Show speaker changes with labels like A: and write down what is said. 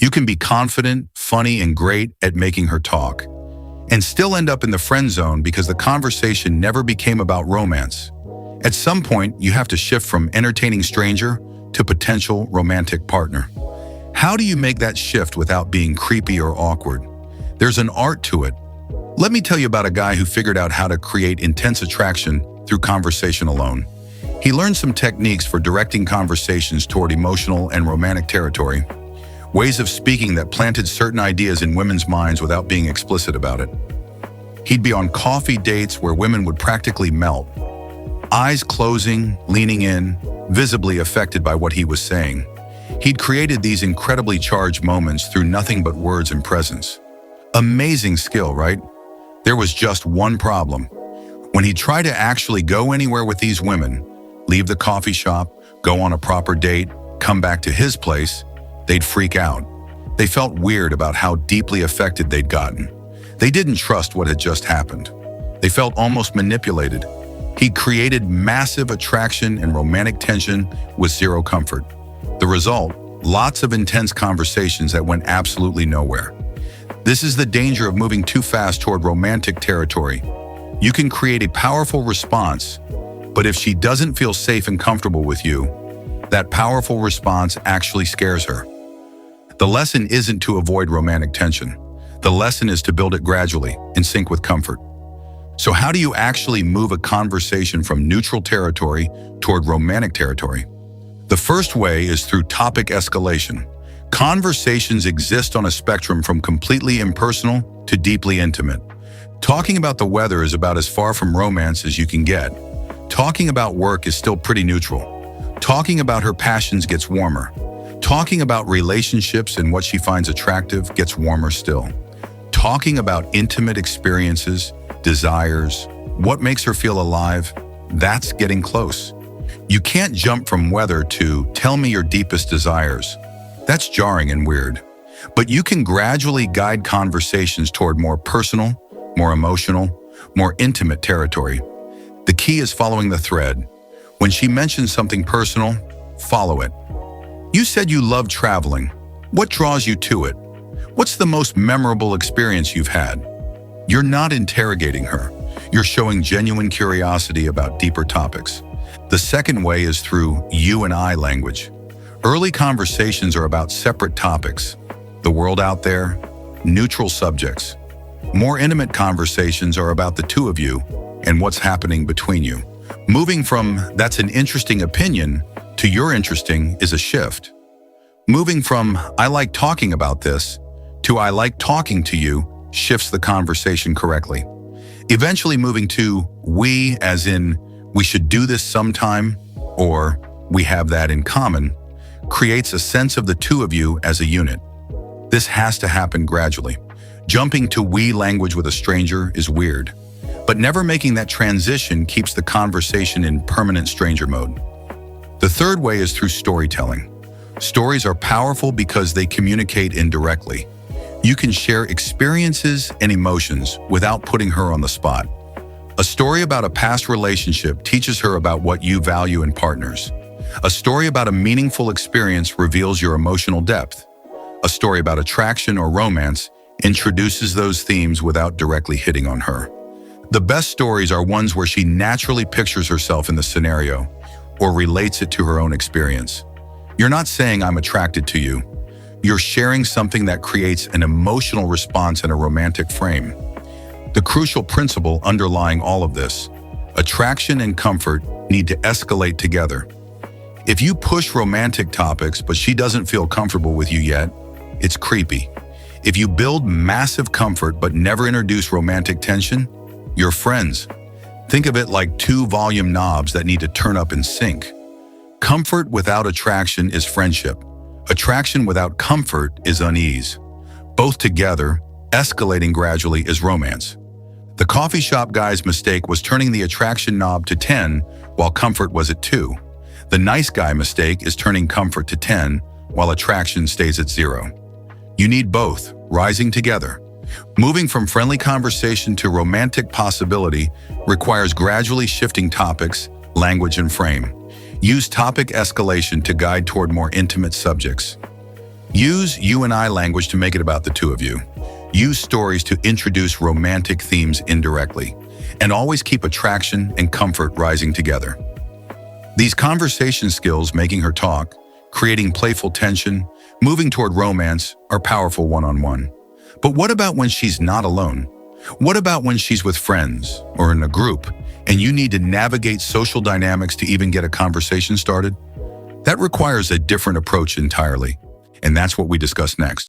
A: You can be confident, funny, and great at making her talk, and still end up in the friend zone because the conversation never became about romance. At some point, you have to shift from entertaining stranger to potential romantic partner. How do you make that shift without being creepy or awkward? There's an art to it. Let me tell you about a guy who figured out how to create intense attraction through conversation alone. He learned some techniques for directing conversations toward emotional and romantic territory, ways of speaking that planted certain ideas in women's minds without being explicit about it. He'd be on coffee dates where women would practically melt, eyes closing, leaning in, visibly affected by what he was saying. He'd created these incredibly charged moments through nothing but words and presence. Amazing skill, right? There was just one problem. When he'd try to actually go anywhere with these women, leave the coffee shop, go on a proper date, come back to his place, they'd freak out. They felt weird about how deeply affected they'd gotten. They didn't trust what had just happened. They felt almost manipulated. He created massive attraction and romantic tension with zero comfort. The result, lots of intense conversations that went absolutely nowhere. This is the danger of moving too fast toward romantic territory. You can create a powerful response, but if she doesn't feel safe and comfortable with you, that powerful response actually scares her. The lesson isn't to avoid romantic tension. The lesson is to build it gradually, in sync with comfort. So how do you actually move a conversation from neutral territory toward romantic territory? The first way is through topic escalation. Conversations exist on a spectrum from completely impersonal to deeply intimate. Talking about the weather is about as far from romance as you can get. Talking about work is still pretty neutral. Talking about her passions gets warmer. Talking about relationships and what she finds attractive gets warmer still. Talking about intimate experiences, desires, what makes her feel alive, that's getting close. You can't jump from weather to tell me your deepest desires. That's jarring and weird. But you can gradually guide conversations toward more personal, more emotional, more intimate territory. The key is following the thread. When she mentions something personal, follow it. You said you love traveling. What draws you to it? What's the most memorable experience you've had? You're not interrogating her. You're showing genuine curiosity about deeper topics. The second way is through you and I language. Early conversations are about separate topics, the world out there, neutral subjects. More intimate conversations are about the two of you and what's happening between you. Moving from "that's an interesting opinion" to "you're interesting" is a shift. Moving from "I like talking about this" to "I like talking to you" shifts the conversation correctly. Eventually moving to "we" as in "we should do this sometime" or "we have that in common" creates a sense of the two of you as a unit. This has to happen gradually. Jumping to "we" language with a stranger is weird, but never making that transition keeps the conversation in permanent stranger mode. The third way is through storytelling. Stories are powerful because they communicate indirectly. You can share experiences and emotions without putting her on the spot. A story about a past relationship teaches her about what you value in partners. A story about a meaningful experience reveals your emotional depth. A story about attraction or romance introduces those themes without directly hitting on her. The best stories are ones where she naturally pictures herself in the scenario or relates it to her own experience. You're not saying "I'm attracted to you." You're sharing something that creates an emotional response in a romantic frame. The crucial principle underlying all of this: attraction and comfort need to escalate together. If you push romantic topics but she doesn't feel comfortable with you yet, it's creepy. If you build massive comfort but never introduce romantic tension, you're friends. Think of it like two volume knobs that need to turn up in sync. Comfort without attraction is friendship. Attraction without comfort is unease. Both together, escalating gradually, is romance. The coffee shop guy's mistake was turning the attraction knob to 10 while comfort was at 2. The nice guy mistake is turning comfort to 10 while attraction stays at 0. You need both, rising together. Moving from friendly conversation to romantic possibility requires gradually shifting topics, language, and frame. Use topic escalation to guide toward more intimate subjects. Use you and I language to make it about the two of you. Use stories to introduce romantic themes indirectly. And always keep attraction and comfort rising together. These conversation skills, making her talk, creating playful tension, moving toward romance, are powerful one-on-one. But what about when she's not alone? What about when she's with friends or in a group and you need to navigate social dynamics to even get a conversation started? That requires a different approach entirely. And that's what we discuss next.